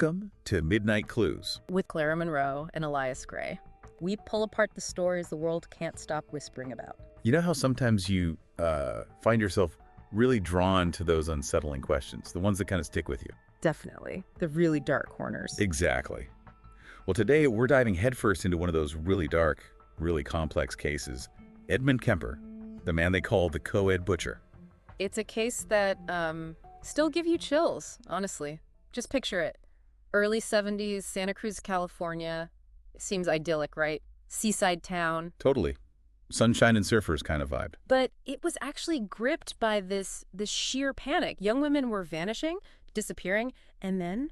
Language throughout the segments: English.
Welcome to Midnight Clues. With Clara Monroe and Elias Gray, we pull apart the stories the world can't stop whispering about. You know how sometimes you find yourself really drawn to those unsettling questions, the ones that kind of stick with you? Definitely. The really dark corners. Exactly. Well, today we're diving headfirst into one of those really dark, really complex cases. Edmund Kemper, the man they call the co-ed butcher. It's a case that still give you chills, honestly. Just picture it. Early 70s, Santa Cruz, California. It seems idyllic, right? Seaside town. Totally. Sunshine and surfers kind of vibe. But it was actually gripped by this sheer panic. Young women were vanishing, disappearing, and then,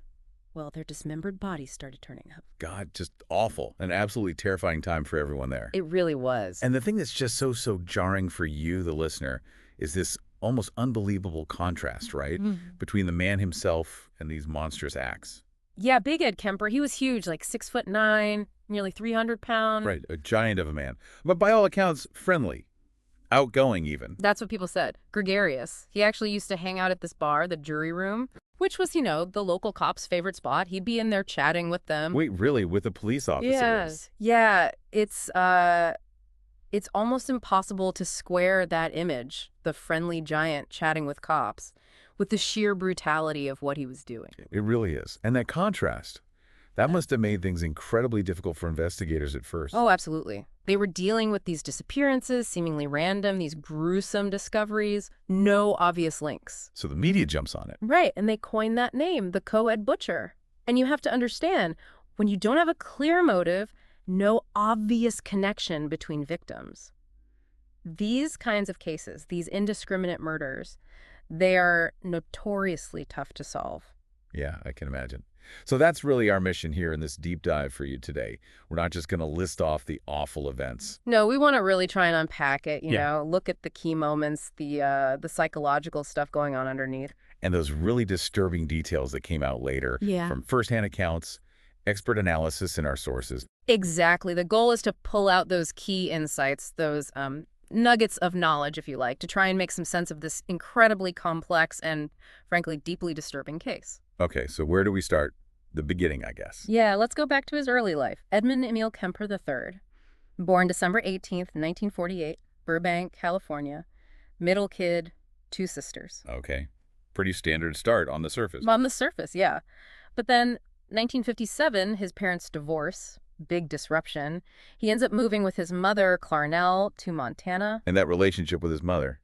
well, their dismembered bodies started turning up. God, just awful. An absolutely terrifying time for everyone there. It really was. And the thing that's just so jarring for you, the listener, is this almost unbelievable contrast, right? Between the man himself and these monstrous acts. Yeah, Big Ed Kemper, he was huge, like 6'9", nearly 300 pounds. Right, a giant of a man. But by all accounts, friendly. Outgoing, even. That's what people said. Gregarious. He actually used to hang out at this bar, the Jury Room, which was, the local cops' favorite spot. He'd be in there chatting with them. Wait, really? With the police officers? Yes. Yeah, it's almost impossible to square that image, the friendly giant chatting with cops, with the sheer brutality of what he was doing. It really is. And that contrast, that must have made things incredibly difficult for investigators at first. Oh, absolutely. They were dealing with these disappearances, seemingly random, these gruesome discoveries, no obvious links. So the media jumps on it. Right, and they coined that name, the co-ed butcher. And you have to understand, when you don't have a clear motive, no obvious connection between victims, these kinds of cases, these indiscriminate murders, they are notoriously tough to solve. Yeah, I can imagine. So that's really our mission here in this deep dive for you today. We're not just going to list off the awful events. No, we want to really try and unpack it, you know, look at the key moments, the psychological stuff going on underneath. And those really disturbing details that came out later from firsthand accounts, expert analysis in our sources. Exactly. The goal is to pull out those key insights, those nuggets of knowledge, if you like, to try and make some sense of this incredibly complex and, frankly, deeply disturbing case. Okay, so where do we start? The beginning, I guess. Yeah, let's go back to his early life. Edmund Emil Kemper III, born December 18th, 1948, Burbank, California. Middle kid, 2 sisters. Okay. Pretty standard start on the surface. On the surface, yeah. But then 1957, his parents divorce, big disruption. He ends up moving with his mother, Clarnell, to Montana. And that relationship with his mother,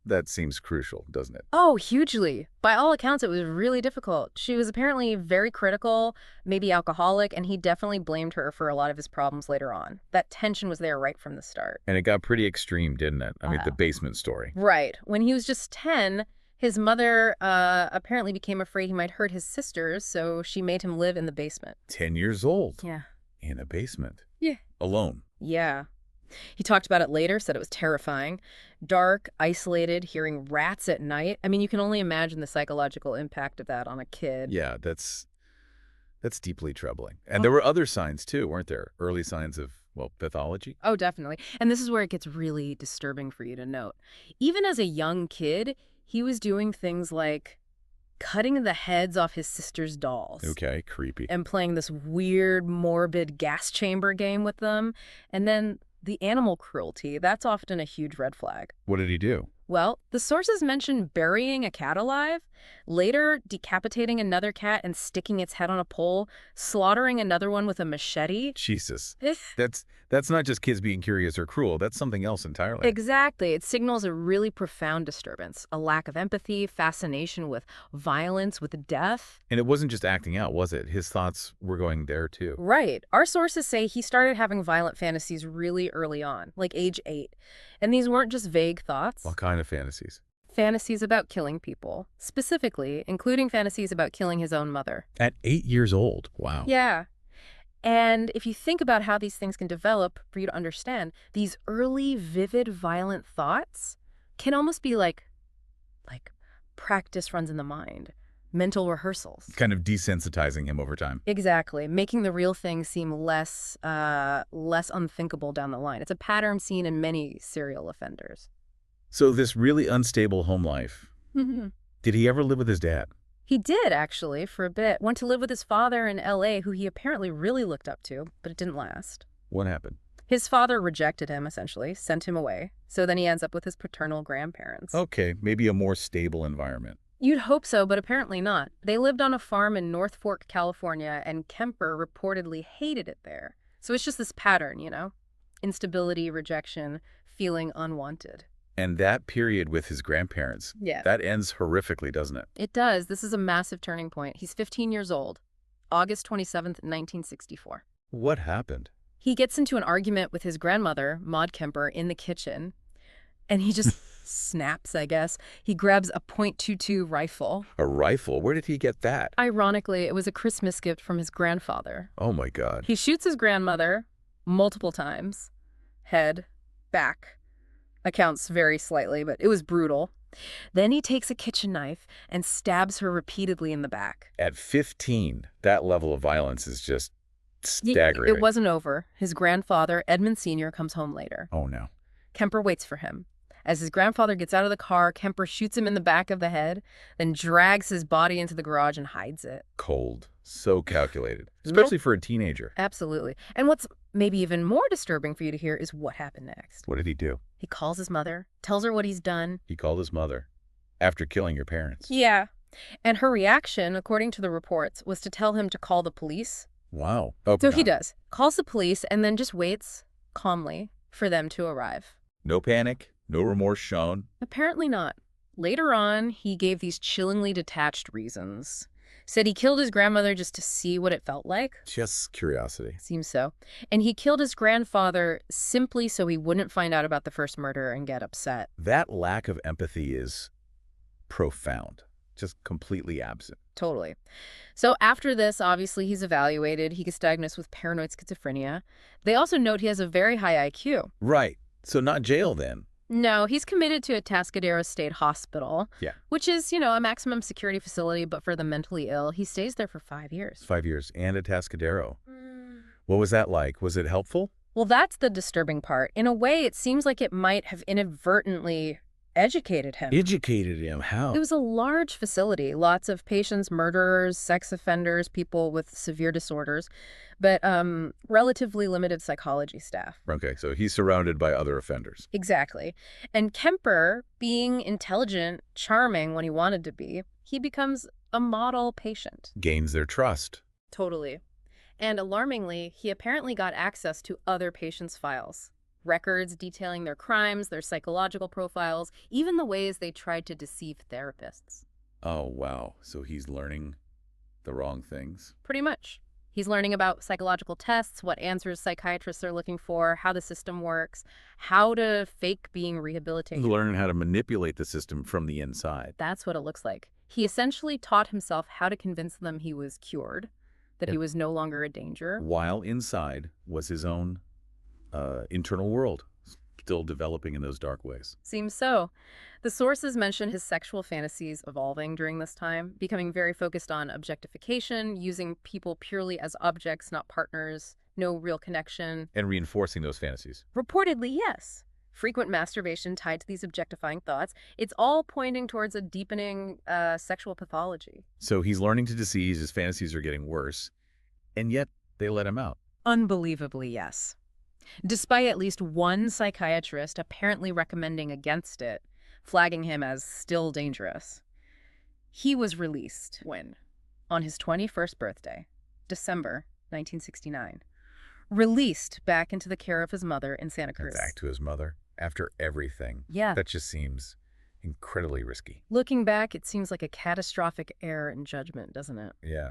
that seems crucial, doesn't it? Oh, hugely. By all accounts, it was really difficult. She was apparently very critical, maybe alcoholic, and he definitely blamed her for a lot of his problems later on. That tension was there right from the start. And it got pretty extreme, didn't it? I mean, the basement story. Right. When he was just 10, his mother apparently became afraid he might hurt his sisters, so she made him live in the basement. 10 years old. Yeah. In a basement. Yeah. Alone. Yeah. He talked about it later, said it was terrifying. Dark, isolated, hearing rats at night. I mean, you can only imagine the psychological impact of that on a kid. Yeah, that's deeply troubling. And there were other signs, too, weren't there? Early signs of, well, pathology? Oh, definitely. And this is where it gets really disturbing for you to note. Even as a young kid, he was doing things like cutting the heads off his sister's dolls. Okay, creepy. And playing this weird, morbid gas chamber game with them. And then the animal cruelty, that's often a huge red flag. What did he do? Well, the sources mention burying a cat alive, later decapitating another cat and sticking its head on a pole, slaughtering another one with a machete. Jesus. That's not just kids being curious or cruel. That's something else entirely. Exactly. It signals a really profound disturbance, a lack of empathy, fascination with violence, with death. And it wasn't just acting out, was it? His thoughts were going there, too. Right. Our sources say he started having violent fantasies really early on, like age 8. And these weren't just vague thoughts. What kind of fantasies? Fantasies about killing people, specifically, including fantasies about killing his own mother. At 8 years old? Wow. Yeah. And if you think about how these things can develop for you to understand, these early, vivid, violent thoughts can almost be like practice runs in the mind, mental rehearsals. Kind of desensitizing him over time. Exactly. Making the real thing seem less unthinkable down the line. It's a pattern seen in many serial offenders. So this really unstable home life, did he ever live with his dad? He did, actually, for a bit. Went to live with his father in L.A., who he apparently really looked up to, but it didn't last. What happened? His father rejected him, essentially, sent him away. So then he ends up with his paternal grandparents. Okay, maybe a more stable environment. You'd hope so, but apparently not. They lived on a farm in North Fork, California, and Kemper reportedly hated it there. So it's just this pattern, you know? Instability, rejection, feeling unwanted. And that period with his grandparents, Yeah. that ends horrifically, doesn't it? It does. This is a massive turning point. He's 15 years old. August 27th, 1964. What happened? He gets into an argument with his grandmother, Maud Kemper, in the kitchen, and he just snaps, I guess. He grabs a .22 rifle. A rifle? Where did he get that? Ironically, it was a Christmas gift from his grandfather. Oh, my God. He shoots his grandmother multiple times. Head, back. Accounts vary slightly, but it was brutal. Then he takes a kitchen knife and stabs her repeatedly in the back. At 15, that level of violence is just staggering. It wasn't over. His grandfather, Edmund Sr., comes home later. Oh, no. Kemper waits for him. As his grandfather gets out of the car, Kemper shoots him in the back of the head, then drags his body into the garage and hides it. Cold. So calculated. Especially for a teenager. Absolutely. And what's maybe even more disturbing for you to hear is what happened next. What did he do? He calls his mother, tells her what he's done. He called his mother after killing your parents. Yeah. And her reaction, according to the reports, was to tell him to call the police. Wow. Oh, So he does. Calls the police and then just waits calmly for them to arrive. No panic, no remorse shown. Apparently not. Later on, he gave these chillingly detached reasons. Said he killed his grandmother just to see what it felt like. Just curiosity. Seems so. And he killed his grandfather simply so he wouldn't find out about the first murder and get upset. That lack of empathy is profound. Just completely absent. Totally. So after this, obviously, he's evaluated. He gets diagnosed with paranoid schizophrenia. They also note he has a very high IQ. Right. So not jail then. No, he's committed to Atascadero State Hospital, Yeah. which is, a maximum security facility, but for the mentally ill. He stays there for 5 years. 5 years. And a Tascadero. What was that like? Was it helpful? Well, that's the disturbing part. In a way, it seems like it might have inadvertently educated him. Educated him? How? It was a large facility, lots of patients, murderers, sex offenders, people with severe disorders, but relatively limited psychology staff. Okay, so he's surrounded by other offenders. Exactly. And Kemper, being intelligent, charming when he wanted to be, he becomes a model patient. Gains their trust. Totally. And alarmingly, he apparently got access to other patients' files. Records detailing their crimes, their psychological profiles, even the ways they tried to deceive therapists. Oh, wow. So he's learning the wrong things. Pretty much. He's learning about psychological tests, what answers psychiatrists are looking for, how the system works, how to fake being rehabilitated. Learning how to manipulate the system from the inside. That's what it looks like. He essentially taught himself how to convince them he was cured, that he was no longer a danger. While inside was his own internal world, still developing in those dark ways. Seems so. The sources mention his sexual fantasies evolving during this time, becoming very focused on objectification, using people purely as objects, not partners, no real connection. And reinforcing those fantasies. Reportedly, yes. Frequent masturbation tied to these objectifying thoughts. It's all pointing towards a deepening sexual pathology. So he's learning to deceive, his fantasies are getting worse, and yet they let him out. Unbelievably, yes. Despite at least one psychiatrist apparently recommending against it, flagging him as still dangerous. He was released when? On his 21st birthday, December 1969. Released back into the care of his mother in Santa Cruz. Back to his mother after everything. Yeah. That just seems incredibly risky. Looking back, it seems like a catastrophic error in judgment, doesn't it? Yeah.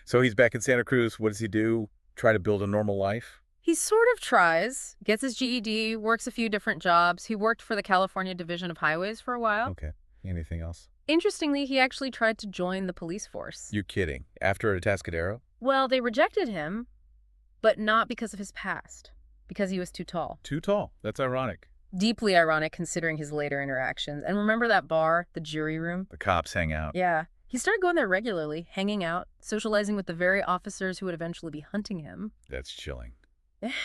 So he's back in Santa Cruz. What does he do? Try to build a normal life? He sort of tries, gets his GED, works a few different jobs. He worked for the California Division of Highways for a while. Okay. Anything else? Interestingly, he actually tried to join the police force. You're kidding. After Atascadero? Well, they rejected him, but not because of his past, because he was too tall. Too tall. That's ironic. Deeply ironic considering his later interactions. And remember that bar, the jury room? The cops hang out. Yeah. He started going there regularly, hanging out, socializing with the very officers who would eventually be hunting him. That's chilling.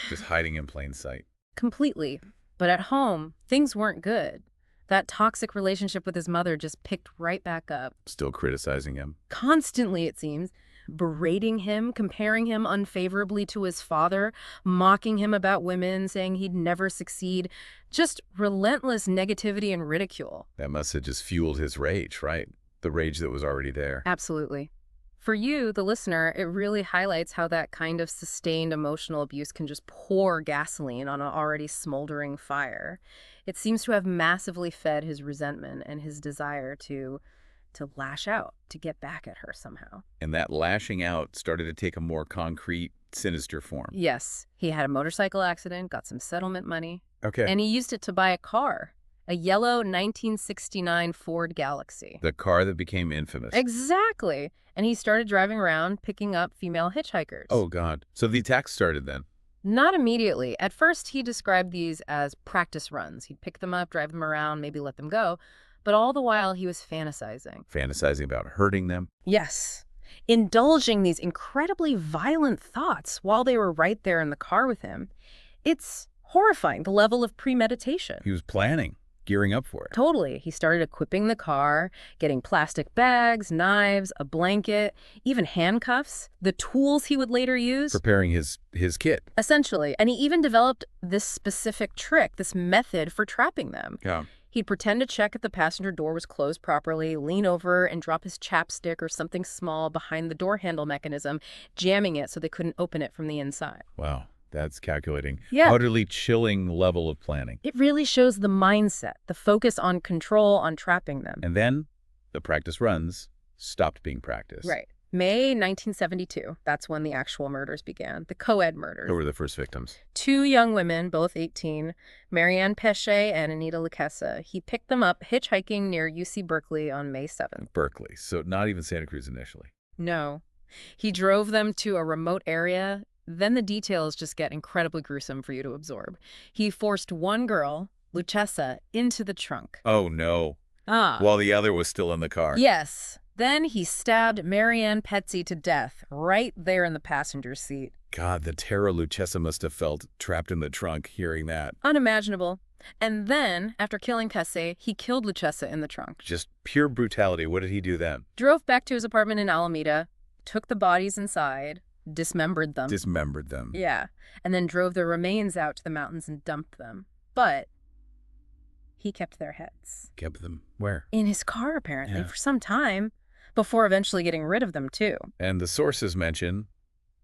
Just hiding in plain sight. Completely. But at home, things weren't good. That toxic relationship with his mother just picked right back up. Still criticizing him. Constantly, it seems, berating him, comparing him unfavorably to his father, mocking him about women, saying he'd never succeed. Just relentless negativity and ridicule. That must have just fueled his rage, right? The rage that was already there. Absolutely. For you, the listener, it really highlights how that kind of sustained emotional abuse can just pour gasoline on an already smoldering fire. It seems to have massively fed his resentment and his desire to lash out, to get back at her somehow. And that lashing out started to take a more concrete, sinister form. Yes, he had a motorcycle accident, got some settlement money, Okay. and he used it to buy a car, a yellow 1969 Ford Galaxy. The car that became infamous. Exactly. And he started driving around, picking up female hitchhikers. Oh, God. So the attacks started then? Not immediately. At first, he described these as practice runs. He'd pick them up, drive them around, maybe let them go. But all the while, he was fantasizing. Fantasizing about hurting them? Yes. Indulging these incredibly violent thoughts while they were right there in the car with him. It's horrifying, the level of premeditation. He was planning, gearing up for it. Totally. He started equipping the car, getting plastic bags, knives, a blanket, even handcuffs, the tools he would later use. Preparing his kit. Essentially. And he even developed this specific trick, this method for trapping them. Yeah. He'd pretend to check if the passenger door was closed properly, lean over and drop his chapstick or something small behind the door handle mechanism, jamming it so they couldn't open it from the inside. Wow. That's calculating. Yeah. Utterly chilling level of planning. It really shows the mindset, the focus on control, on trapping them. And then the practice runs stopped being practiced. Right. May 1972. That's when the actual murders began. The co-ed murders. Who were the first victims? 2 young women, both 18, Marianne Pesce and Anita Luchessa. He picked them up hitchhiking near UC Berkeley on May 7th. Berkeley. So not even Santa Cruz initially. No. He drove them to a remote area. Then the details just get incredibly gruesome for you to absorb. He forced one girl, Luchessa, into the trunk. Oh, no. Ah. While the other was still in the car. Yes. Then he stabbed Marianne Pesce to death right there in the passenger seat. God, the terror Luchessa must have felt trapped in the trunk hearing that. Unimaginable. And then, after killing Pesce, he killed Luchessa in the trunk. Just pure brutality. What did he do then? Drove back to his apartment in Alameda, took the bodies inside, dismembered them. Dismembered them. Yeah. And then drove the remains out to the mountains and dumped them. But he kept their heads. Kept them where? In his car, apparently, Yeah. for some time, before eventually getting rid of them, too. And the sources mention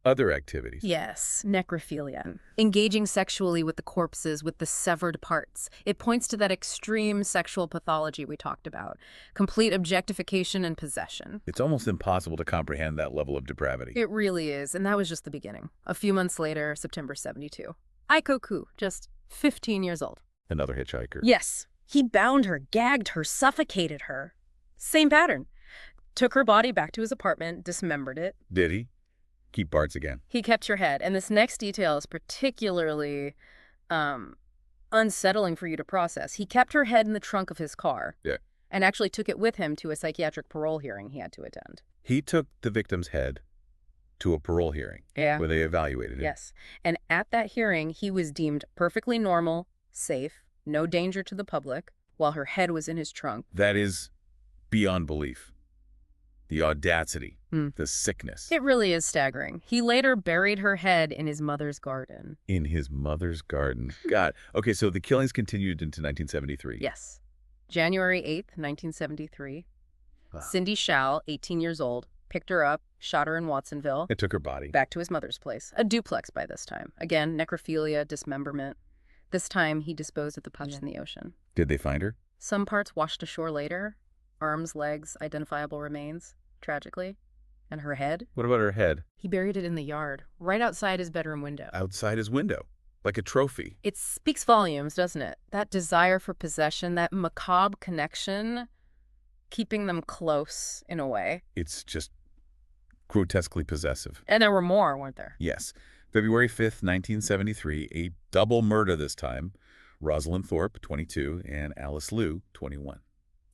other activities. Yes, necrophilia. Engaging sexually with the corpses, with the severed parts. It points to that extreme sexual pathology we talked about. Complete objectification and possession. It's almost impossible to comprehend that level of depravity. It really is, and that was just the beginning. A few months later, September 72. Aikoku, just 15 years old. Another hitchhiker. Yes, he bound her, gagged her, suffocated her. Same pattern. Took her body back to his apartment, dismembered it. Did he? Keep parts again. He kept your head. And this next detail is particularly unsettling for you to process. He kept her head in the trunk of his car. Yeah. And actually took it with him to a psychiatric parole hearing he had to attend. He took the victim's head to a parole hearing. Yeah. Where they evaluated it. Yes. And at that hearing, he was deemed perfectly normal, safe, no danger to the public, while her head was in his trunk. That is beyond belief. The audacity, the sickness. It really is staggering. He later buried her head in his mother's garden. In his mother's garden. God. Okay, so the killings continued into 1973. Yes. January 8th, 1973. Wow. Cindy Schall, 18 years old, picked her up, shot her in Watsonville. It took her body. Back to his mother's place. A duplex by this time. Again, necrophilia, dismemberment. This time, he disposed of the pups in the ocean. Did they find her? Some parts washed ashore later. Arms, legs, identifiable remains, tragically. And her head? What about her head? He buried it in the yard, right outside his bedroom window. Outside his window, like a trophy. It speaks volumes, doesn't it? That desire for possession, that macabre connection, keeping them close in a way. It's just grotesquely possessive. And there were more, weren't there? Yes. February 5th, 1973, a double murder this time. Rosalind Thorpe, 22, and Alice Liu, 21.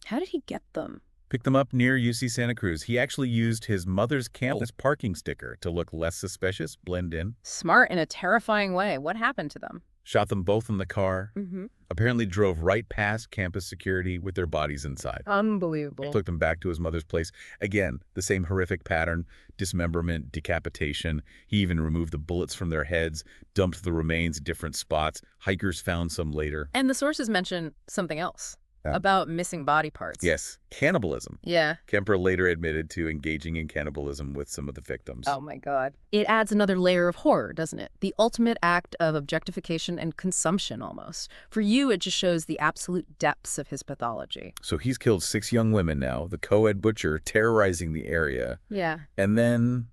How did he get them? Picked them up near UC Santa Cruz. He actually used his mother's campus parking sticker to look less suspicious, blend in. Smart in a terrifying way. What happened to them? shot them both in the car, Mm-hmm. apparently drove right past campus security with their bodies inside. Unbelievable. Took them back to his mother's place. Again, the same horrific pattern, dismemberment, decapitation. He even removed the bullets from their heads, dumped the remains at different spots. Hikers found some later. And the sources mention something else Yeah. about missing body parts. Yes, cannibalism. Yeah. Kemper later admitted to engaging in cannibalism with some of the victims. Oh my God. It adds another layer of horror, doesn't it? The ultimate act of objectification and consumption almost. For you, it just shows the absolute depths of his pathology. So he's killed 6 young women now, the co-ed butcher terrorizing the area. Yeah. And then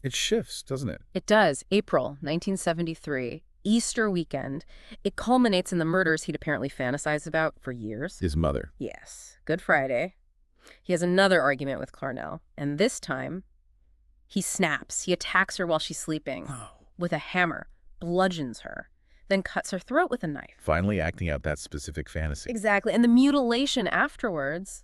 it shifts, doesn't it? It does. April 1973. Easter weekend. It culminates in the murders he'd apparently fantasized about for years. His mother. Yes. Good Friday. He has another argument with Clarnell, and this time, he snaps. He attacks her while she's sleeping with a hammer, bludgeons her, then cuts her throat with a knife. Finally acting out that specific fantasy. Exactly. And the mutilation afterwards,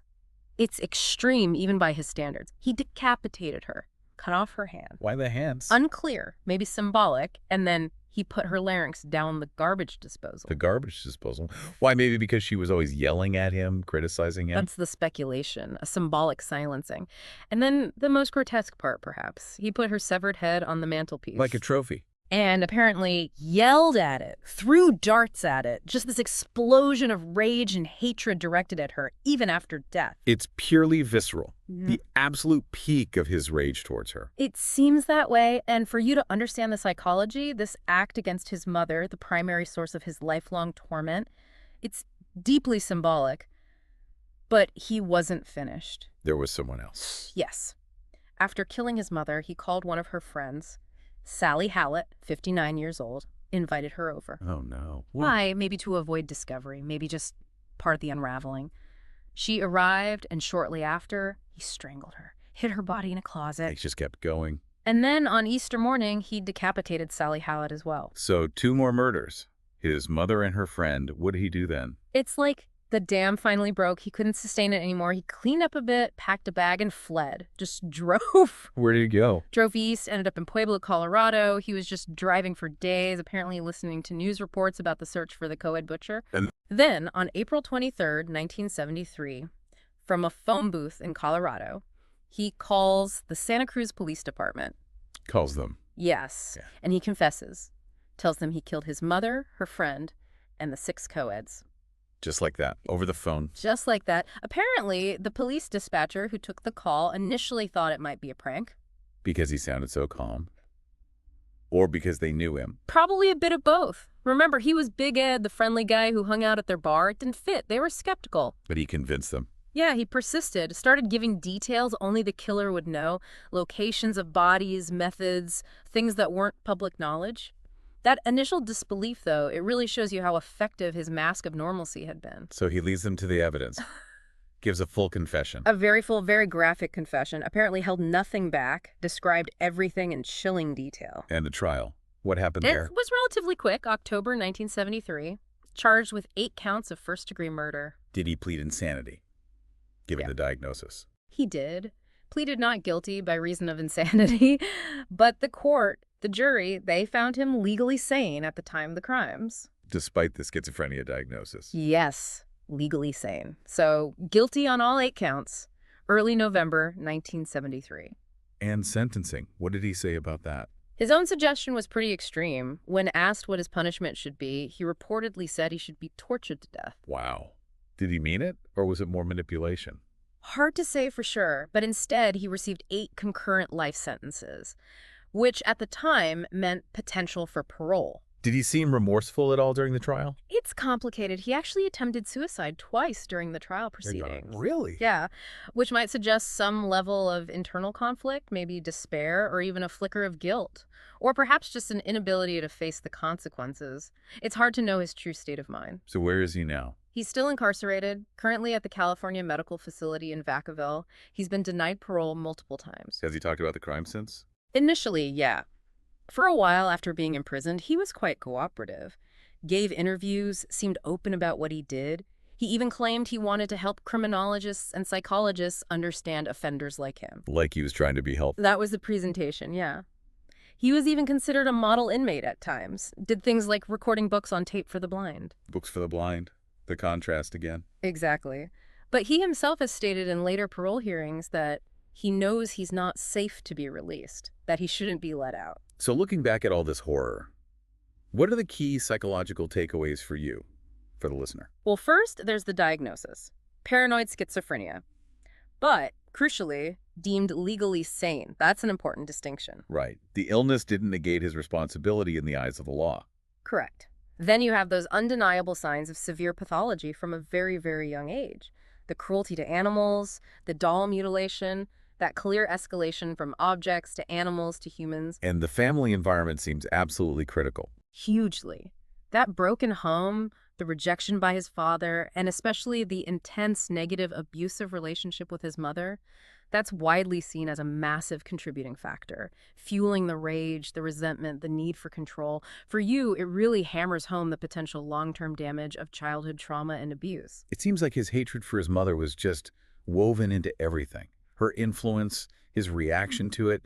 it's extreme even by his standards. He decapitated her, cut off her hand. Why the hands? Unclear, maybe symbolic, and then he put her larynx down the garbage disposal. The garbage disposal. Why? Maybe because she was always yelling at him, criticizing him? That's the speculation, a symbolic silencing. And then the most grotesque part, perhaps. He put her severed head on the mantelpiece. Like a trophy. And apparently yelled at it, threw darts at it, just this explosion of rage and hatred directed at her, even after death. It's purely visceral. The absolute peak of his rage towards her. It seems that way, and for you to understand the psychology, this act against his mother, the primary source of his lifelong torment, it's deeply symbolic. But he wasn't finished. There was someone else. Yes. After killing his mother, he called one of her friends, Sally Hallett, 59 years old, invited her over. Oh, no. Why? Maybe to avoid discovery, maybe just part of the unraveling. She arrived, and shortly after, he strangled her, hid her body in a closet. He just kept going. And then on Easter morning, he decapitated Sally Hallett as well. So 2 more murders. His mother and her friend. What did he do then? It's like the dam finally broke. He couldn't sustain it anymore. He cleaned up a bit, packed a bag, and fled. Just drove. Where did he go? Drove east, ended up in Pueblo, Colorado. He was just driving for days, apparently listening to news reports about the search for the co-ed butcher. And then, on April 23rd, 1973, from a phone booth in Colorado, he calls the Santa Cruz Police Department. calls them. Yes. Yeah. And he confesses. Tells them he killed his mother, her friend, and the 6 co-eds. Just like that, over the phone. Just like that. Apparently, the police dispatcher who took the call initially thought it might be a prank. Because he sounded so calm. Or because they knew him. Probably a bit of both. Remember, he was Big Ed, the friendly guy who hung out at their bar. It didn't fit. They were skeptical. But he convinced them. Yeah, he persisted, started giving details only the killer would know, locations of bodies, methods, things that weren't public knowledge. That initial disbelief, though, it really shows you how effective his mask of normalcy had been. So he leads them to the evidence. Gives a full confession. A very full, very graphic confession, apparently held nothing back, described everything in chilling detail. And the trial. What happened It there? was relatively quick, October 1973, charged with 8 counts of first-degree murder. Did he plead insanity? Given the diagnosis. He did. Pleaded not guilty by reason of insanity, but the court, the jury, they found him legally sane at the time of the crimes. Despite the schizophrenia diagnosis. Yes, legally sane. So, guilty on all 8 counts, early November 1973. And sentencing. What did he say about that? His own suggestion was pretty extreme. When asked what his punishment should be, he reportedly said he should be tortured to death. Wow. Did he mean it, or was it more manipulation? Hard to say for sure, but instead he received 8 concurrent life sentences, which at the time meant potential for parole. Did he seem remorseful at all during the trial? It's complicated. He actually attempted suicide twice during the trial proceedings. Really? Yeah, which might suggest some level of internal conflict, maybe despair, or even a flicker of guilt. Or perhaps just an inability to face the consequences. It's hard to know his true state of mind. So where is he now? He's still incarcerated, currently at the California Medical Facility in Vacaville. He's been denied parole multiple times. Has he talked about the crime since? Initially, yeah. For a while after being imprisoned, he was quite cooperative. Gave interviews, seemed open about what he did. He even claimed he wanted to help criminologists and psychologists understand offenders like him. Like he was trying to be helpful. That was the presentation, yeah. He was even considered a model inmate at times, did things like recording books on tape for the blind. Books for the blind. The contrast again. Exactly. But he himself has stated in later parole hearings that he knows he's not safe to be released, that he shouldn't be let out. So looking back at all this horror, what are the key psychological takeaways for you, for the listener? Well, first, there's the diagnosis, paranoid schizophrenia. But, crucially, deemed legally sane. That's an important distinction. Right. The illness didn't negate his responsibility in the eyes of the law. Correct. Then you have those undeniable signs of severe pathology from a very, very young age. The cruelty to animals, the doll mutilation, that clear escalation from objects to animals to humans. And the family environment seems absolutely critical. Hugely. That broken home, the rejection by his father, and especially the intense, negative, abusive relationship with his mother, that's widely seen as a massive contributing factor, fueling the rage, the resentment, the need for control. For you, it really hammers home the potential long-term damage of childhood trauma and abuse. It seems like his hatred for his mother was just woven into everything. Her influence, his reaction to it,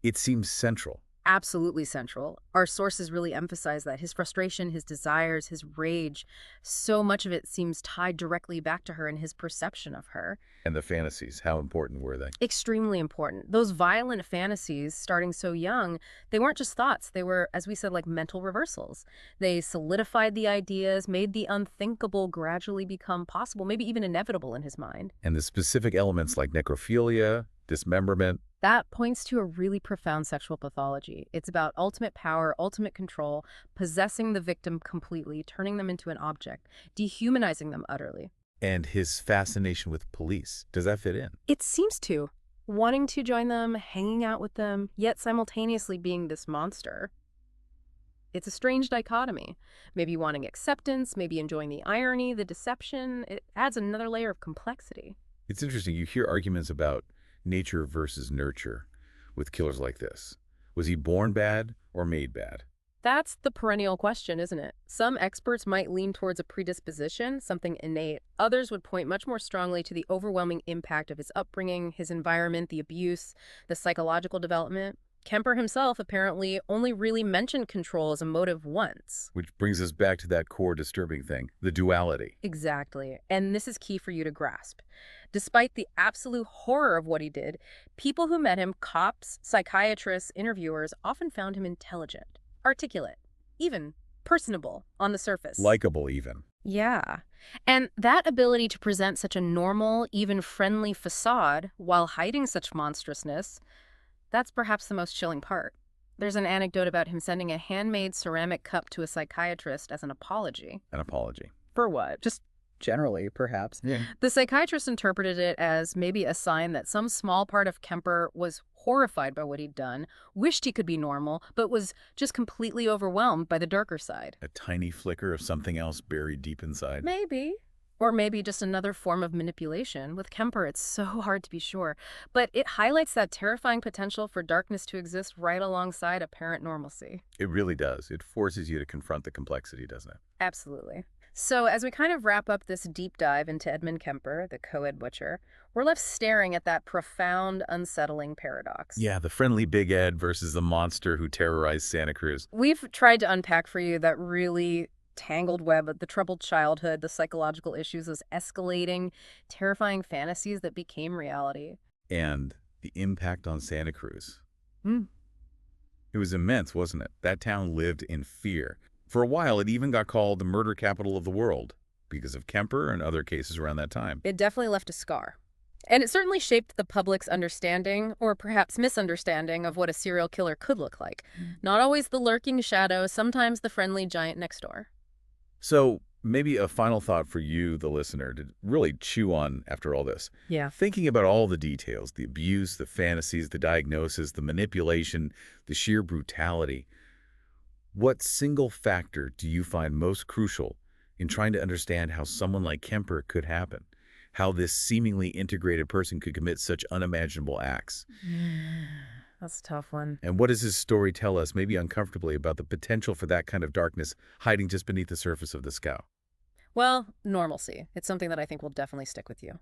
it seems central. Absolutely central. Our sources really emphasize that his frustration, his desires, his rage, so much of it seems tied directly back to her and his perception of her. And the fantasies, how important were they? Extremely important. Those violent fantasies, starting so young, they weren't just thoughts. They were, as we said, like mental reversals. They solidified the ideas, made the unthinkable gradually become possible, maybe even inevitable in his mind. And the specific elements like necrophilia, dismemberment. That points to a really profound sexual pathology. It's about ultimate power, ultimate control, possessing the victim completely, turning them into an object, dehumanizing them utterly. And his fascination with police. Does that fit in? It seems to. Wanting to join them, hanging out with them, yet simultaneously being this monster. It's a strange dichotomy. Maybe wanting acceptance, maybe enjoying the irony, the deception. It adds another layer of complexity. It's interesting. You hear arguments about nature versus nurture with killers like this. Was he born bad or made bad? That's the perennial question, isn't it? Some experts might lean towards a predisposition, something innate. Others would point much more strongly to the overwhelming impact of his upbringing, his environment, the abuse, the psychological development. Kemper himself apparently only really mentioned control as a motive once. Which brings us back to that core disturbing thing, the duality. Exactly. And this is key for you to grasp. Despite the absolute horror of what he did, people who met him, cops, psychiatrists, interviewers, often found him intelligent, articulate, even personable on the surface. Likeable even. Yeah. And that ability to present such a normal, even friendly facade while hiding such monstrousness, that's perhaps the most chilling part. There's an anecdote about him sending a handmade ceramic cup to a psychiatrist as an apology. An apology. For what? Just generally, perhaps. Yeah. The psychiatrist interpreted it as maybe a sign that some small part of Kemper was horrified by what he'd done, wished he could be normal, but was just completely overwhelmed by the darker side. A tiny flicker of something else buried deep inside. Maybe. Or maybe just another form of manipulation. With Kemper, it's so hard to be sure. But it highlights that terrifying potential for darkness to exist right alongside apparent normalcy. It really does. It forces you to confront the complexity, doesn't it? Absolutely. So as we kind of wrap up this deep dive into Edmund Kemper, the co-ed butcher, we're left staring at that profound, unsettling paradox. Yeah, the friendly Big Ed versus the monster who terrorized Santa Cruz. We've tried to unpack for you that really tangled web of the troubled childhood, the psychological issues, those escalating, terrifying fantasies that became reality. And the impact on Santa Cruz. Hmm. It was immense, wasn't it? That town lived in fear. For a while, it even got called the murder capital of the world because of Kemper and other cases around that time. It definitely left a scar. And it certainly shaped the public's understanding, or perhaps misunderstanding, of what a serial killer could look like. Not always the lurking shadow, sometimes the friendly giant next door. So maybe a final thought for you, the listener, to really chew on after all this. Yeah. Thinking about all the details, the abuse, the fantasies, the diagnosis, the manipulation, the sheer brutality, what single factor do you find most crucial in trying to understand how someone like Kemper could happen? How this seemingly integrated person could commit such unimaginable acts? That's a tough one. And what does his story tell us, maybe uncomfortably, about the potential for that kind of darkness hiding just beneath the surface of the scow? Well, normalcy. It's something that I think will definitely stick with you.